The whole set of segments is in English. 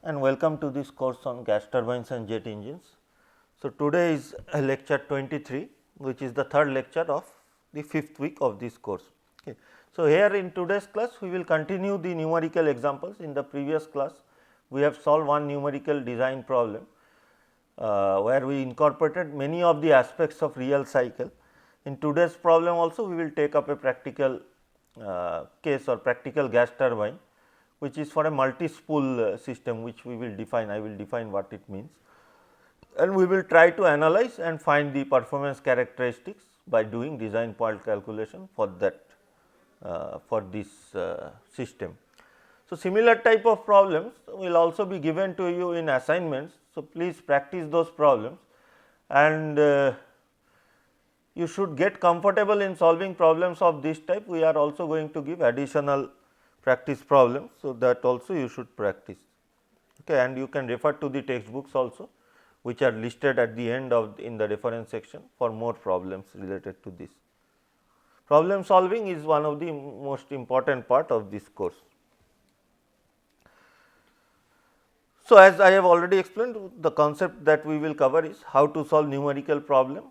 and welcome to this course on gas turbines and jet engines. So, today is lecture 23, which is the third lecture of the fifth week of this course. Okay. So, here in today's class we will continue the numerical examples. In the previous class we have solved one numerical design problem, where we incorporated many of the aspects of real cycle. In today's problem also we will take up a practical case or practical gas turbine, which is for a multi-spool system, which we will define. I will define what it means, and we will try to analyze and find the performance characteristics by doing design point calculation for that for this system. So, similar type of problems will also be given to you in assignments. So, please practice those problems, and you should get comfortable in solving problems of this type. We are also going to give additional practice problems. So, that also you should practice, okay, and you can refer to the textbooks also, which are listed at the end of in the reference section for more problems related to this. Problem solving is one of the most important part of this course. So, as I have already explained, the concept that we will cover is how to solve numerical problem,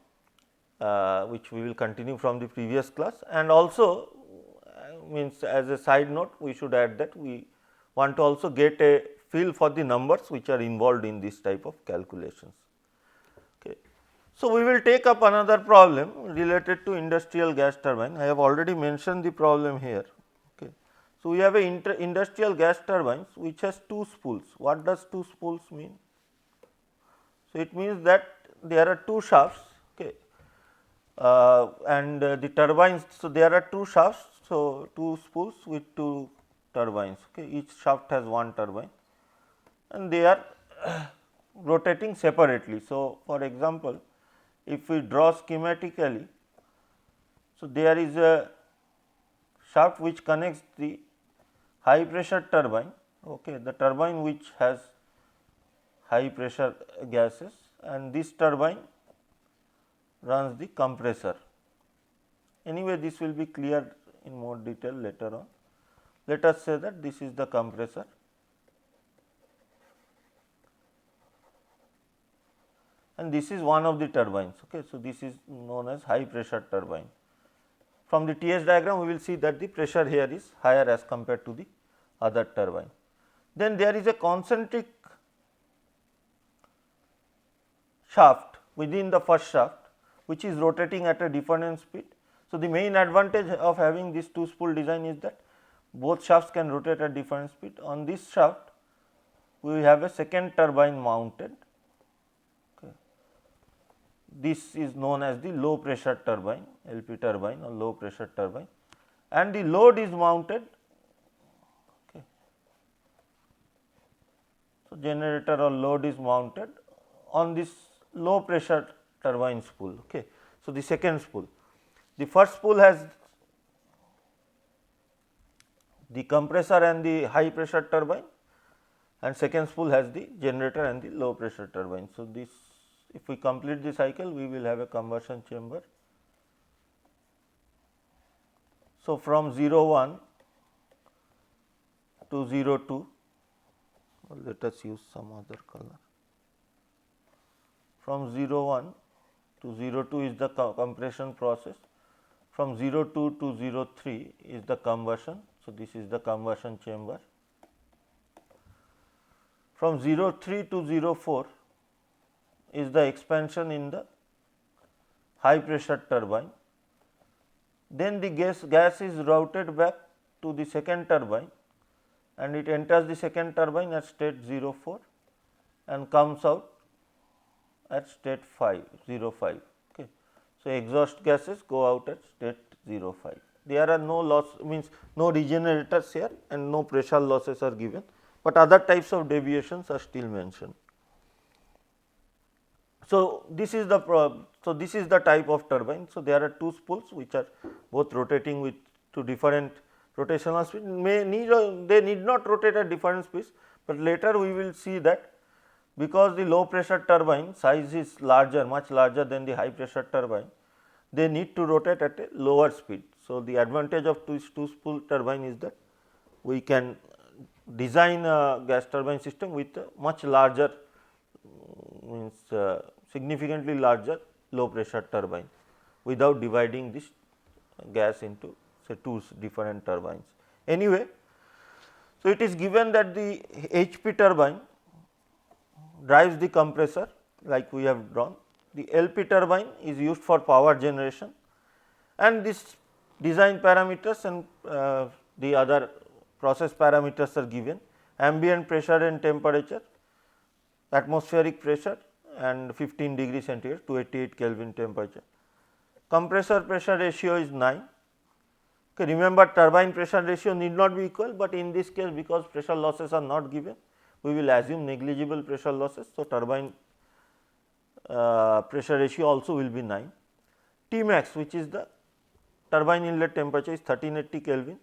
which we will continue from the previous class, and also means as a side note we should add that we want to also get a feel for the numbers which are involved in this type of calculations. Okay. So, we will take up another problem related to industrial gas turbine. I have already mentioned the problem here. Okay. So, we have a industrial gas turbines which has two spools. What does two spools mean? So, it means that there are two shafts, okay, and the turbines. So, there are two shafts. So, two spools with two turbines, okay. Each shaft has one turbine and they are rotating separately. So, for example, if we draw schematically, so there is a shaft which connects the high pressure turbine, okay, the turbine which has high pressure gases, and this turbine runs the compressor. Anyway, this will be clear in more detail later on. Let us say that this is the compressor and this is one of the turbines. Okay. So, this is known as high pressure turbine. From the TS diagram we will see that the pressure here is higher as compared to the other turbine. Then there is a concentric shaft within the first shaft which is rotating at a different speed. So, the main advantage of having this two spool design is that both shafts can rotate at different speed. On this shaft we have a second turbine mounted. Okay. This is known as the low pressure turbine, LP turbine or low pressure turbine, and the load is mounted. Okay. So, generator or load is mounted on this low pressure turbine spool. Okay. So, the second spool. The first spool has the compressor and the high pressure turbine, and second spool has the generator and the low pressure turbine. So, this if we complete the cycle we will have a combustion chamber. So, from 0 1 to 0 2, let us use some other color. From 0 1 to 0 2 is the compression process. From 0 2 to 0 3 is the combustion. So, this is the combustion chamber. From 0 3 to 0 4 is the expansion in the high pressure turbine. Then the gas is routed back to the second turbine and it enters the second turbine at state 0 4 and comes out at state 0 5. Okay. So, exhaust gases go out at state 0 5. There are no loss, means no regenerators here and no pressure losses are given, but other types of deviations are still mentioned. So, this is the type of turbine. So, there are two spools which are both rotating with to different rotational speed. They need not rotate at different speeds, but later we will see that because the low pressure turbine size is larger, much larger than the high pressure turbine, they need to rotate at a lower speed. So, the advantage of two spool turbine is that we can design a gas turbine system with a much larger means significantly larger low pressure turbine without dividing this gas into say two different turbines. Anyway, so it is given that the HP turbine drives the compressor like we have drawn. The LP turbine is used for power generation, and this design parameters and the other process parameters are given: ambient pressure and temperature, atmospheric pressure and 15 degree centigrade, 288 Kelvin temperature. Compressor pressure ratio is 9. Okay, remember, turbine pressure ratio need not be equal, but in this case because pressure losses are not given, we will assume negligible pressure losses. So, turbine pressure ratio also will be 9. T max, which is the turbine inlet temperature, is 1380 Kelvin.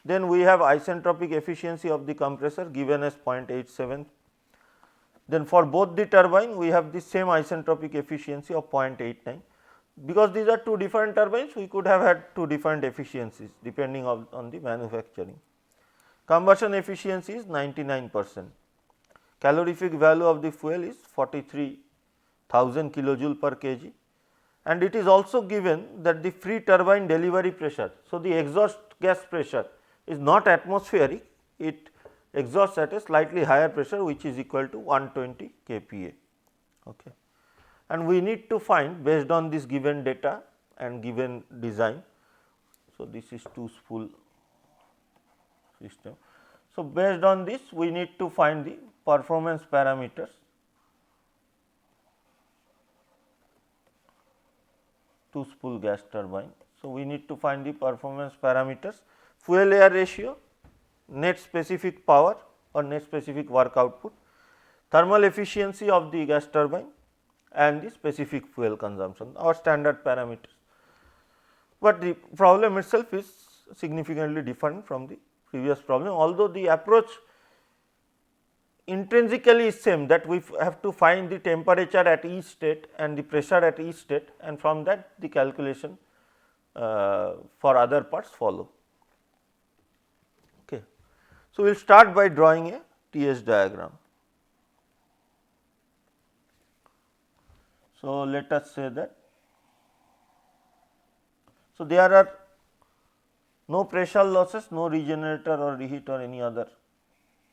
Then we have isentropic efficiency of the compressor given as 0.87. Then for both the turbine we have the same isentropic efficiency of 0.89. Because these are two different turbines, we could have had two different efficiencies depending on the manufacturing. Combustion efficiency is 99%. Calorific value of the fuel is 43,000 kilojoule per kg, and it is also given that the free turbine delivery pressure. So, the exhaust gas pressure is not atmospheric, it exhausts at a slightly higher pressure, which is equal to 120 kPa. Okay. And we need to find based on this given data and given design. So, this is two spool system. So, based on this we need to find the performance parameters two spool gas turbine. So, we need to find the performance parameters: fuel air ratio, net specific power or net specific work output, thermal efficiency of the gas turbine and the specific fuel consumption, our standard parameters. But the problem itself is significantly different from the previous problem, although the approach intrinsically is same, that we have to find the temperature at each state and the pressure at each state, and from that the calculation for other parts follow. Okay. So, we will start by drawing a TS diagram. So, let us say that, so there are no pressure losses, no regenerator or reheat or any other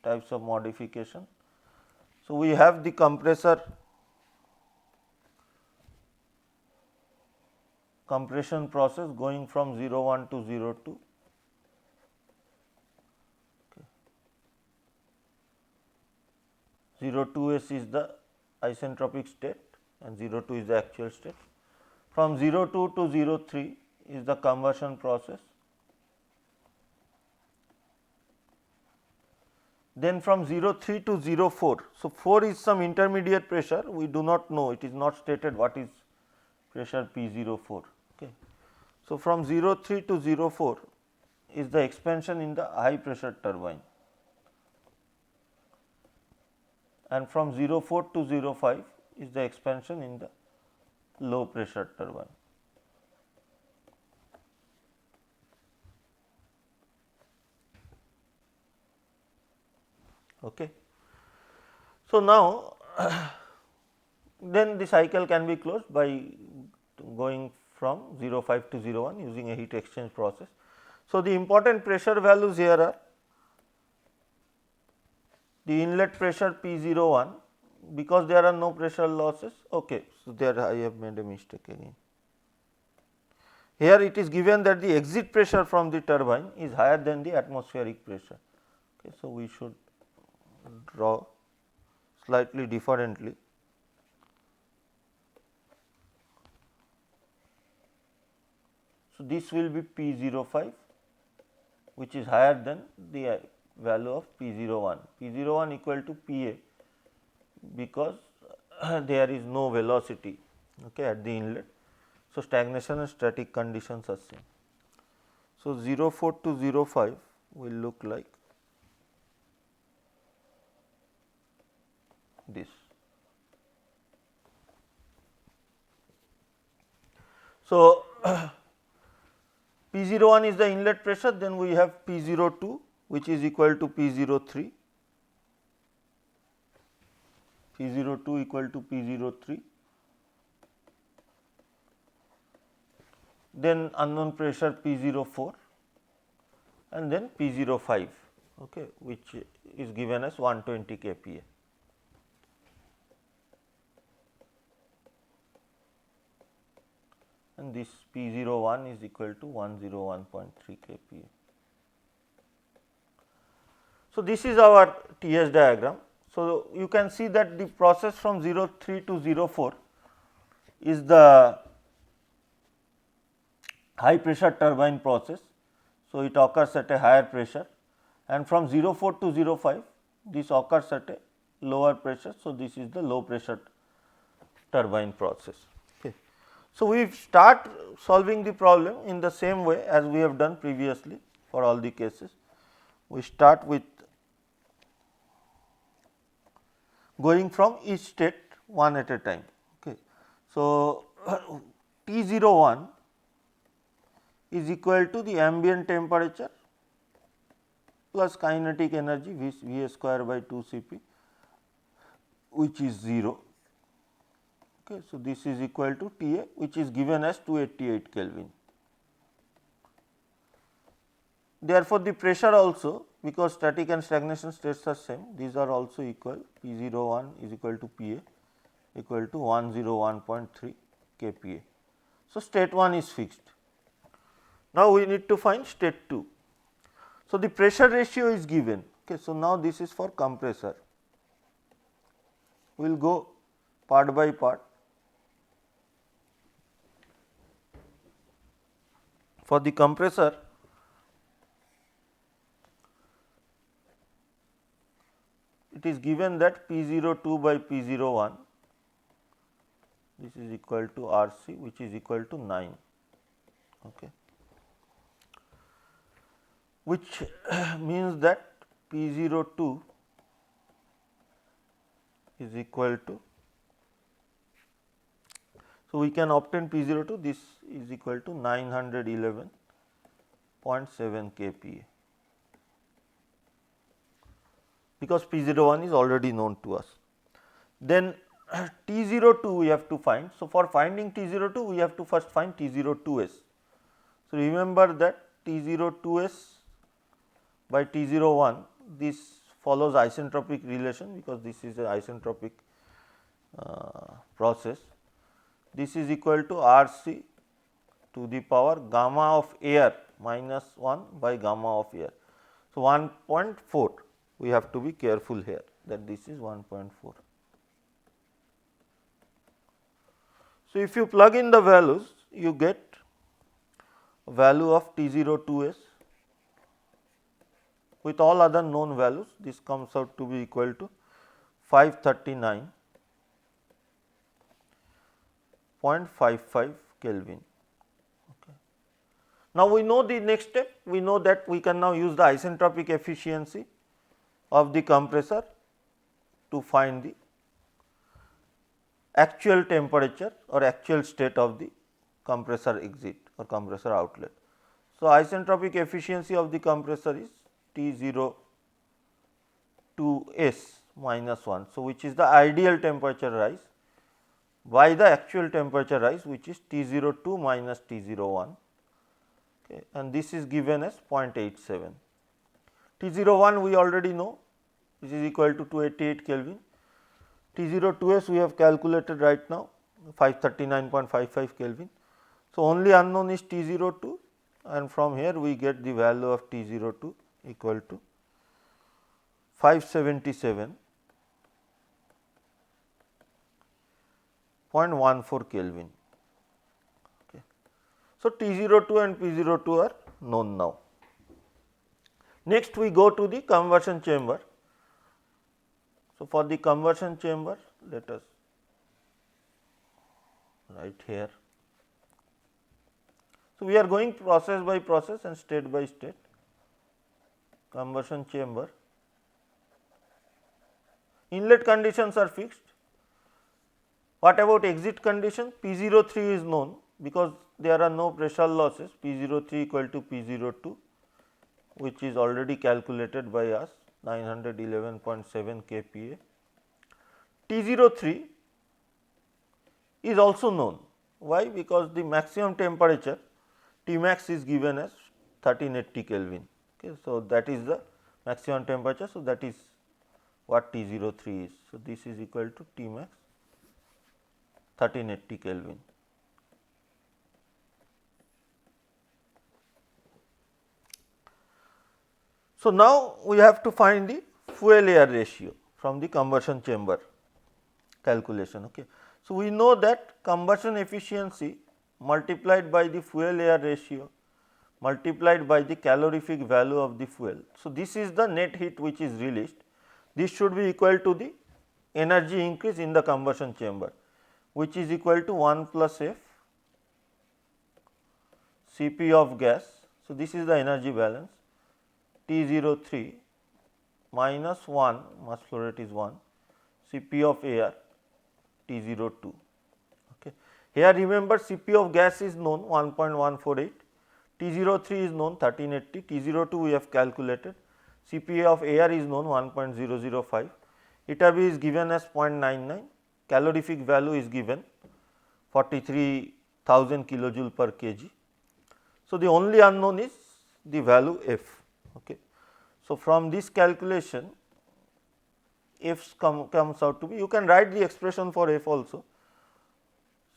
types of modification. So, we have the compressor compression process going from 01 to 02. Okay. 02S is the isentropic state and 02 is the actual state. From 02 to 03 is the combustion process. Then from 03 to 04, so 4 is some intermediate pressure, we do not know, it is not stated what is pressure P04. Okay. So, from 03 to 04 is the expansion in the high pressure turbine, and from 04 to 05 is the expansion in the low pressure turbine. Okay. So, now then the cycle can be closed by going from 05 to 01 using a heat exchange process. So, the important pressure values here are the inlet pressure P01, because there are no pressure losses. Okay. So, there I have made a mistake again. Here it is given that the exit pressure from the turbine is higher than the atmospheric pressure. Okay. So, we should draw slightly differently. So, this will be P05, which is higher than the value of P01. P01 equal to PA, because there is no velocity, okay, at the inlet. So, stagnation and static conditions are same. So, 04 to 05 will look like this. So, P01 is the inlet pressure, then we have P02 which is equal to P03, P02 equal to P03, then unknown pressure P04 and then P05, okay, which is given as 120 kPa. And this P01 is equal to 101.3 kPa. So, this is our TS diagram. So, you can see that the process from 03 to 04 is the high pressure turbine process. So, it occurs at a higher pressure, and from 04 to 05 this occurs at a lower pressure. So, this is the low pressure turbine process. Okay. So, we start solving the problem in the same way as we have done previously for all the cases. We start with going from each state one at a time. Okay. So, T01 is equal to the ambient temperature plus kinetic energy V A square by 2 Cp, which is 0. Okay. So, this is equal to T A, which is given as 288 Kelvin. Therefore, the pressure also, because static and stagnation states are same, these are also equal. P01 is equal to Pa equal to 101.3 kPa. So, state 1 is fixed. Now, we need to find state 2. So, the pressure ratio is given. Okay. So, now this is for compressor. We will go part by part. For the compressor, it is given that P02 by P01, this is equal to RC, which is equal to 9. Okay. Which means that P02 is equal to, so we can obtain P02, this is equal to 911.7 kPa, because P01 is already known to us. Then T02 we have to find. So, for finding T02 we have to first find T02s. So, remember that T02s by T01, this follows isentropic relation, because this is an isentropic process. This is equal to RC to the power gamma of air minus 1 by gamma of air. So, 1.4, we have to be careful here that this is 1.4. So, if you plug in the values, you get a value of T02s with all other known values. This comes out to be equal to 539.55 Kelvin. Okay. Now, we know the next step, we know that we can now use the isentropic efficiency of the compressor to find the actual temperature or actual state of the compressor exit or compressor outlet. So, isentropic efficiency of the compressor is T02s minus 1. So, which is the ideal temperature rise by the actual temperature rise, which is T02 minus T01, okay, and this is given as 0.87. T01 we already know, which is equal to 288 Kelvin. T02s we have calculated right now, 539.55 Kelvin. So, only unknown is T02, and from here we get the value of T02 equal to 577.14 Kelvin. Okay. So, T02 and P02 are known now. Next we go to the conversion chamber. So, for the conversion chamber, let us write here. So, we are going process by process and state by state. Conversion chamber, inlet conditions are fixed. What about exit condition? P03 is known, because there are no pressure losses, P03 equal to P02 which is already calculated by us 911.7 kPa. T03 is also known. Why? Because the maximum temperature T max is given as 1380 Kelvin. Okay. So, that is the maximum temperature. So, that is what T03 is. So, this is equal to T max 1380 Kelvin. So, now we have to find the fuel air ratio from the combustion chamber calculation. Okay. So, we know that combustion efficiency multiplied by the fuel air ratio multiplied by the calorific value of the fuel. So, this is the net heat which is released. This should be equal to the energy increase in the combustion chamber, which is equal to 1 plus F Cp of gas. So, this is the energy balance T03 minus 1, mass flow rate is 1, Cp of air T02. Okay. Here remember Cp of gas is known 1.148, T03 is known 1380, T02 we have calculated, Cp of air is known 1.005, eta B is given as 0.99, calorific value is given 43,000 kilojoule per kg. So, the only unknown is the value F. Okay. So, from this calculation F comes out to be, you can write the expression for F also,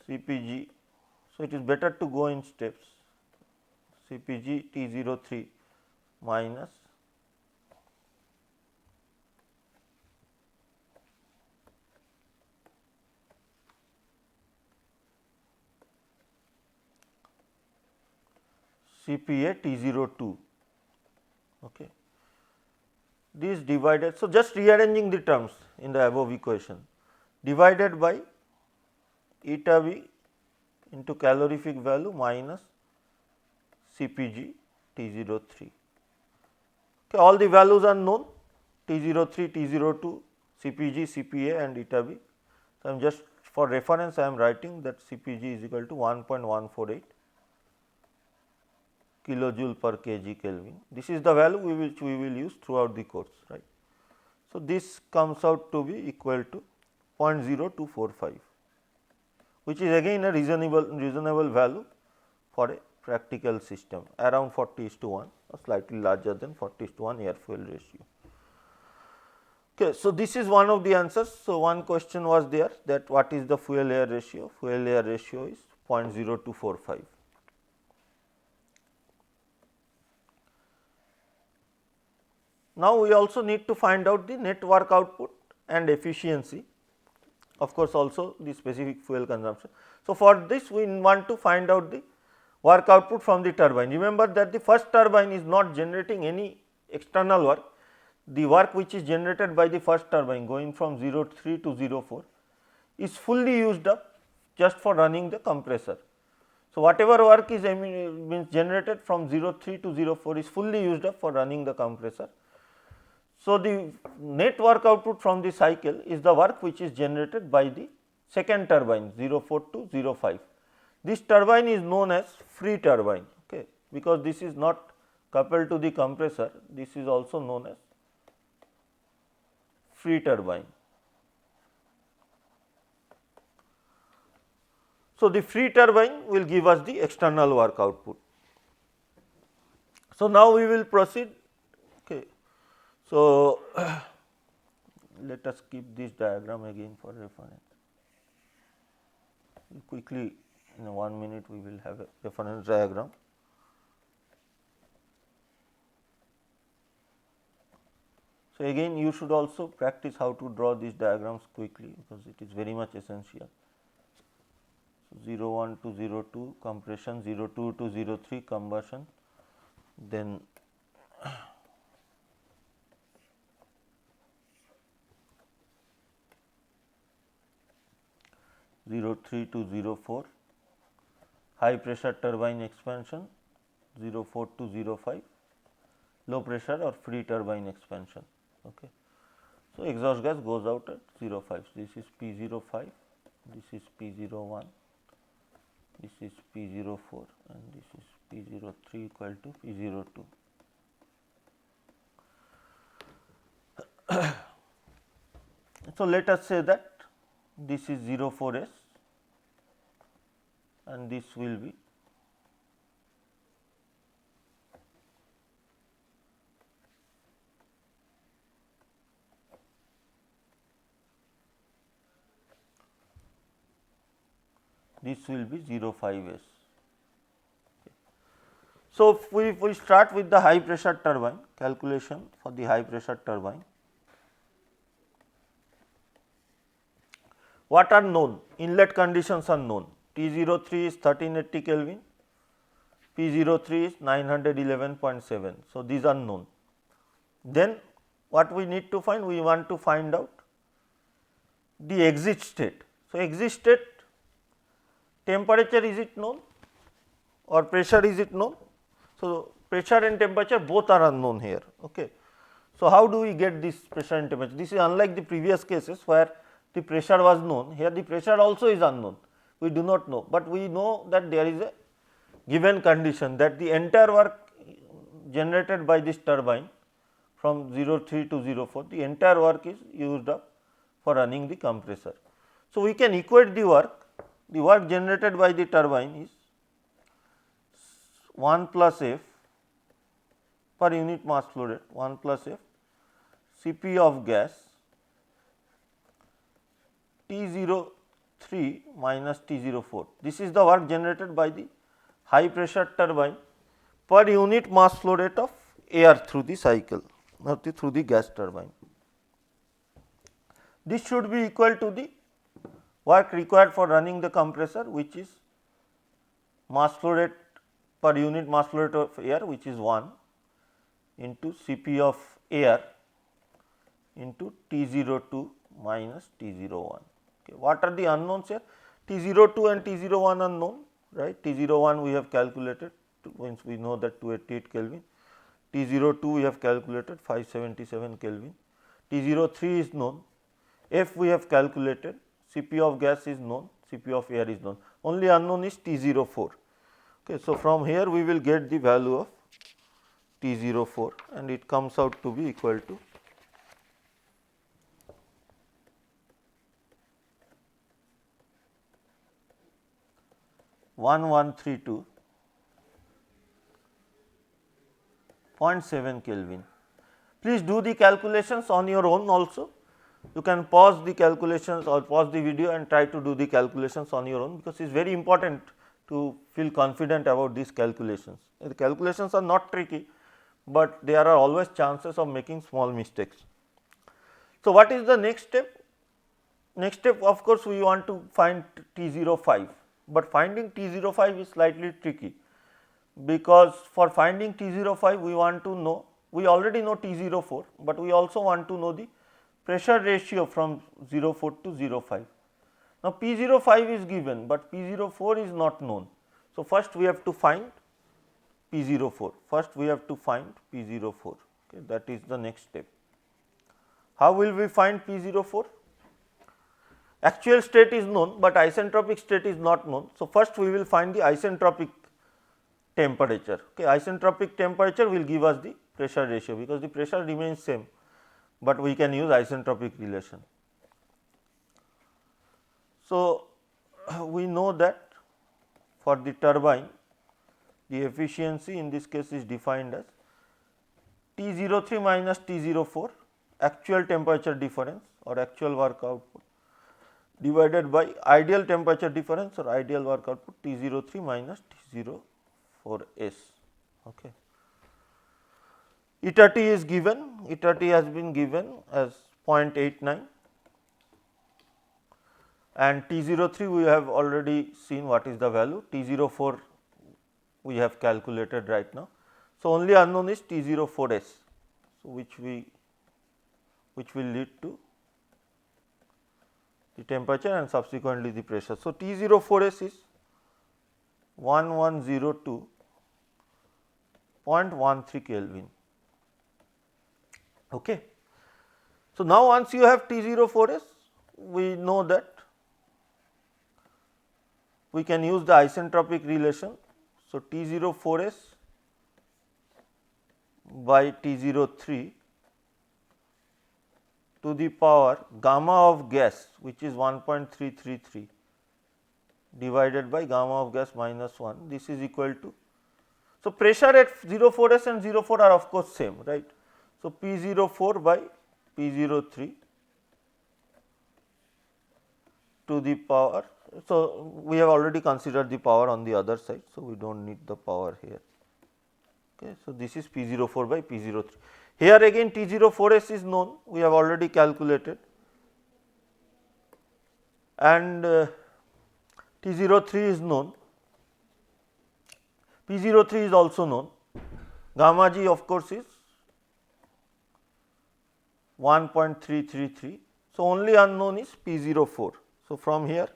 Cpg. So, it is better to go in steps. Cpg T03 minus Cpa T02. Okay. This divided, so just rearranging the terms in the above equation, divided by eta B into calorific value minus Cpg T03. Okay, all the values are known, T03, T02, Cpg, Cpa and eta B. So, I am just for reference I am writing that Cpg is equal to 1.148 kilojoule per kg Kelvin. This is the value which we will use throughout the course, right. So, this comes out to be equal to 0.0245, which is again a reasonable value for a practical system, around 40:1 or slightly larger than 40:1 air fuel ratio. Okay, so, this is one of the answers. So, one question was there that what is the fuel air ratio? Fuel air ratio is 0.0245. Now, we also need to find out the net work output and efficiency, of course, also the specific fuel consumption. So, for this we want to find out the work output from the turbine. Remember that the first turbine is not generating any external work, the work which is generated by the first turbine going from 03 to 04 is fully used up just for running the compressor. So, whatever work is generated from 03 to 04 is fully used up for running the compressor. So, the net work output from the cycle is the work which is generated by the second turbine 04 to 05. This turbine is known as free turbine, okay, because this is not coupled to the compressor, this is also known as free turbine. So, the free turbine will give us the external work output. So, now we will proceed. Okay. So, let us keep this diagram again for reference. Quickly, in 1 minute we will have a reference diagram. So, again you should also practice how to draw these diagrams quickly, because it is very much essential. So, 01 to 02 compression, 02 to 03 combustion, then 03 to 04 high pressure turbine expansion, 04 to 05 low pressure or free turbine expansion. Okay. So, exhaust gas goes out at 05. This is P05, this is P01, this is P04 and this is P03 equal to P02. So, let us say that this is 04S and this will be this will be 05S. So, if we start with the high pressure turbine calculation for the high pressure turbine, what are known? Inlet conditions are known. T03 is 1380 Kelvin, P03 is 911.7. So, these are known. Then what we need to find? We want to find out the exit state. So, exit state temperature, is it known or pressure, is it known? So, pressure and temperature both are unknown here. Okay. So, how do we get this pressure and temperature? This is unlike the previous cases where the pressure was known, here the pressure also is unknown, we do not know, but we know that there is a given condition that the entire work generated by this turbine from 03 to 04, the entire work is used up for running the compressor. So, we can equate the work generated by the turbine is 1 plus F per unit mass flow rate, 1 plus F Cp of gas T03 minus T04. This is the work generated by the high pressure turbine per unit mass flow rate of air through the cycle or through the gas turbine. This should be equal to the work required for running the compressor, which is mass flow rate per unit mass flow rate of air, which is 1 into Cp of air into T02 minus T01. Okay. What are the unknowns here? T02 and T01 unknown, right? T01 we have calculated, once we know that 288 Kelvin. T02 we have calculated 577 Kelvin. T03 is known. F we have calculated. Cp of gas is known. Cp of air is known. Only unknown is T04. Okay. So, from here we will get the value of T04 and it comes out to be equal to 1132.7 Kelvin. Please do the calculations on your own also. You can pause the calculations or pause the video and try to do the calculations on your own, because it is very important to feel confident about these calculations. The calculations are not tricky, but there are always chances of making small mistakes. So, what is the next step? Next step, of course, we want to find T05, but finding T05 is slightly tricky, because for finding T05 we want to know, we already know T04, but we also want to know the pressure ratio from 04 to 05. Now, P05 is given, but P04 is not known. So, first we have to find P04, first we have to find P04, okay, that is the next step. How will we find P04? Actual state is known, but isentropic state is not known. So, first we will find the isentropic temperature. Okay. Isentropic temperature will give us the pressure ratio, because the pressure remains same, but we can use isentropic relation. So, we know that for the turbine the efficiency in this case is defined as T03 minus T04 actual temperature difference or actual work output divided by ideal temperature difference or ideal work output T03 minus T04S. Okay. Eta T is given, eta T has been given as 0.89 and T03 we have already seen what is the value, T04 we have calculated right now. So, only unknown is T04S, so which will lead to the temperature and subsequently the pressure. So, T04S is 1102.13 Kelvin. Okay. So, now once you have T04S, we know that we can use the isentropic relation. So, T04S by T03 to the power gamma of gas, which is 1.333 divided by gamma of gas minus 1, this is equal to. So, pressure at 04S and 04 are of course same, right. So, P04 by P03 to the power. So, we have already considered the power on the other side. So, we do not need the power here. Okay. So, this is P04 by P03. Here again T04S is known, we have already calculated, and T03 is known, P03 is also known, gamma g of course is 1.333. So, only unknown is P04. So, from here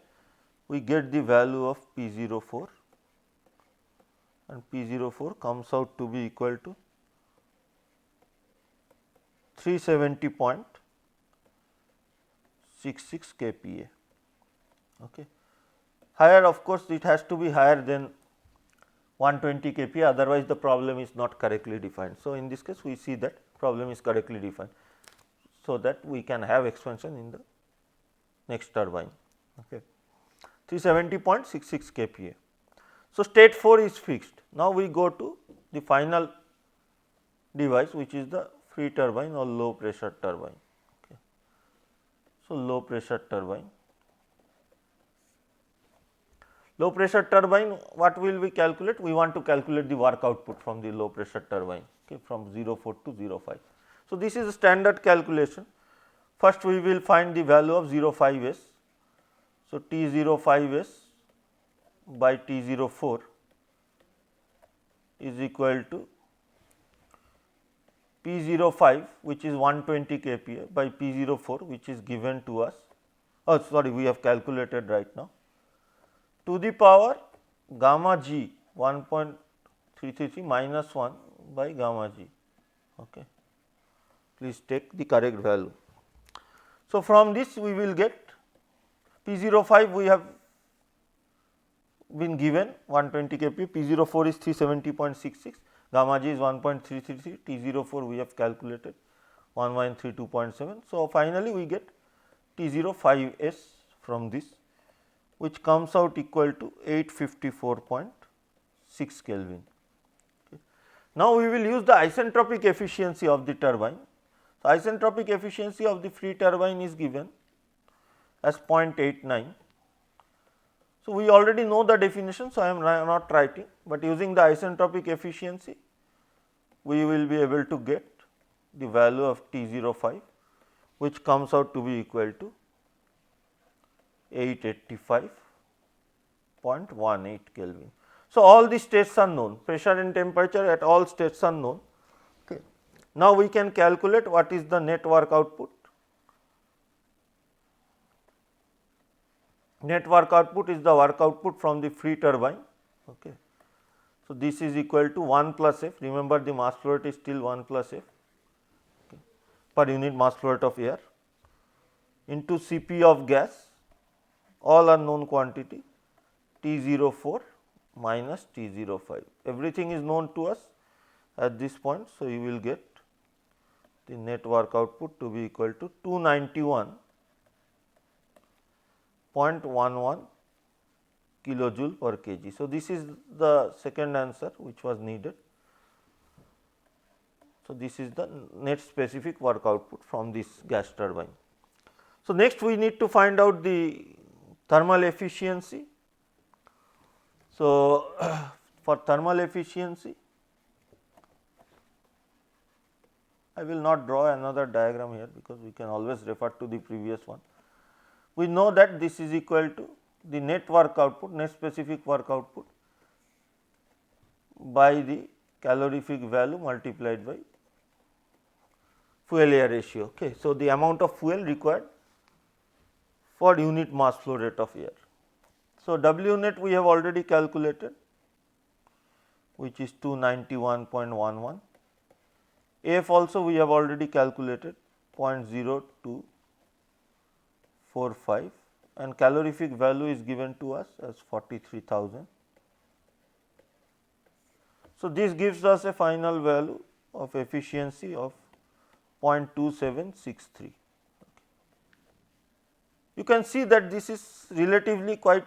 we get the value of P04, and P04 comes out to be equal to 370.66 kPa. Okay. Higher, of course, it has to be higher than 120 kPa, otherwise the problem is not correctly defined. So, in this case we see that problem is correctly defined, so that we can have expansion in the next turbine. Okay. 370.66 kPa. So, state 4 is fixed. Now, we go to the final device, which is the free turbine or low pressure turbine. Okay. So, low pressure turbine. Low pressure turbine, what will we calculate? We want to calculate the work output from the low pressure turbine, okay, from 04 to 05. So, this is a standard calculation. First, we will find the value of 05S. So, T05S by T04 is equal to P05, which is 120 kPa, by P04, which is given to us. Oh, sorry, we have calculated right now, to the power gamma g 1.333 minus 1 by gamma g. Okay. Please take the correct value. So, from this we will get P05, we have been given 120 kPa, P04 is 370.66, gamma g is 1.333, T04 we have calculated 1132.7. So, finally, we get T05S from this, which comes out equal to 854.6 Kelvin. Okay. Now, we will use the isentropic efficiency of the turbine. So, isentropic efficiency of the free turbine is given as 0.89. So, we already know the definition. So, I am not writing, but using the isentropic efficiency we will be able to get the value of T05, which comes out to be equal to 885.18 Kelvin. So, all the states are known, pressure and temperature at all states are known. Okay. Now, we can calculate what is the net work output. Net work output is the work output from the free turbine. Okay. So, this is equal to 1 plus F, remember the mass flow rate is still 1 plus F, okay, per unit mass flow rate of air, into Cp of gas, all unknown quantity, T04 minus T05. Everything is known to us at this point. So, you will get the net work output to be equal to 291.11 kilojoule per kg. So, this is the second answer which was needed. So, this is the net specific work output from this gas turbine. So, next we need to find out the thermal efficiency. So, for thermal efficiency, I will not draw another diagram here, because we can always refer to the previous one. We know that this is equal to the net work output, net specific work output, by the calorific value multiplied by fuel air ratio. Okay. So, the amount of fuel required for unit mass flow rate of air. So, W net we have already calculated, which is 291.11. F also we have already calculated 0.0245, and calorific value is given to us as 43,000. So, this gives us a final value of efficiency of 0.2763. you can see that this is relatively quite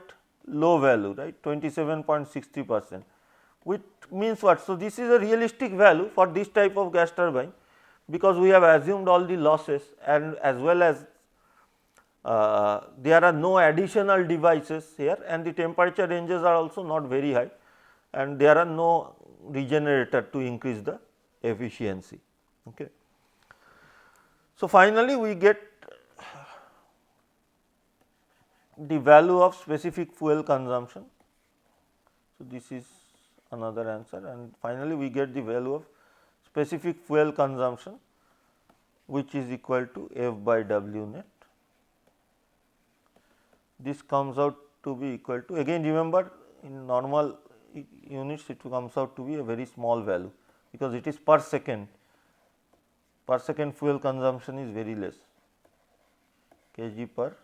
low value, right, 27.60%, which means what? So, this is a realistic value for this type of gas turbine, because we have assumed all the losses, and as well as there are no additional devices here, and the temperature ranges are also not very high, and there are no regenerator to increase the efficiency. Okay. So, finally, we get the value of specific fuel consumption. So, this is another answer, and finally, we get the value of specific fuel consumption, which is equal to F by W net. This comes out to be equal to, again remember, in normal units it comes out to be a very small value, because it is per second fuel consumption is very less, kg per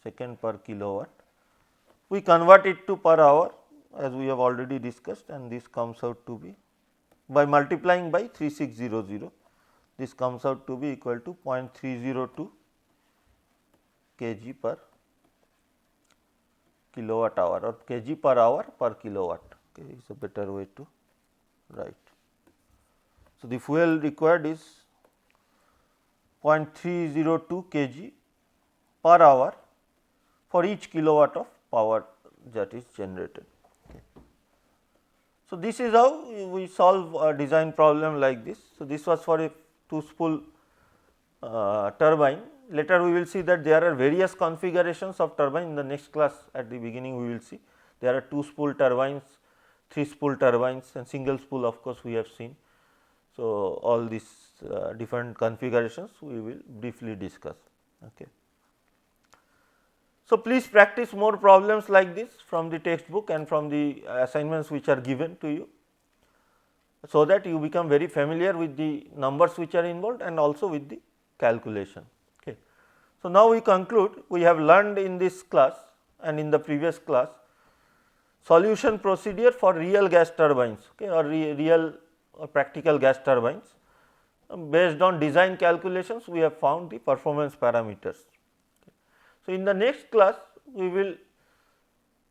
second per kilowatt. We convert it to per hour, as we have already discussed, and this comes out to be, by multiplying by 3600, this comes out to be equal to 0.302 kg per kilowatt hour, or kg per hour per kilowatt, okay, is a better way to write. So, the fuel required is 0.302 kg per hour for each kilowatt of power that is generated. Okay. So, this is how we solve a design problem like this. So, this was for a 2-spool turbine. Later we will see that there are various configurations of turbine. In the next class, at the beginning we will see there are 2-spool turbines, 3-spool turbines, and single spool, of course, we have seen. So, all these different configurations we will briefly discuss. Okay. So, please practice more problems like this from the textbook and from the assignments which are given to you, so that you become very familiar with the numbers which are involved and also with the calculation. Okay. So, now we conclude, we have learned in this class and in the previous class solution procedure for real gas turbines, okay, or real or practical gas turbines. Based on design calculations, we have found the performance parameters. So, in the next class, we will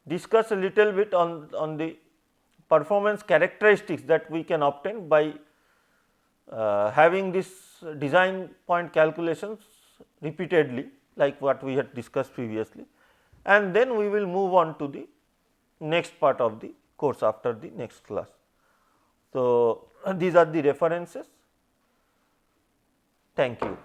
discuss a little bit on the performance characteristics that we can obtain by having this design point calculations repeatedly, like what we had discussed previously, and then we will move on to the next part of the course after the next class. So, these are the references. Thank you.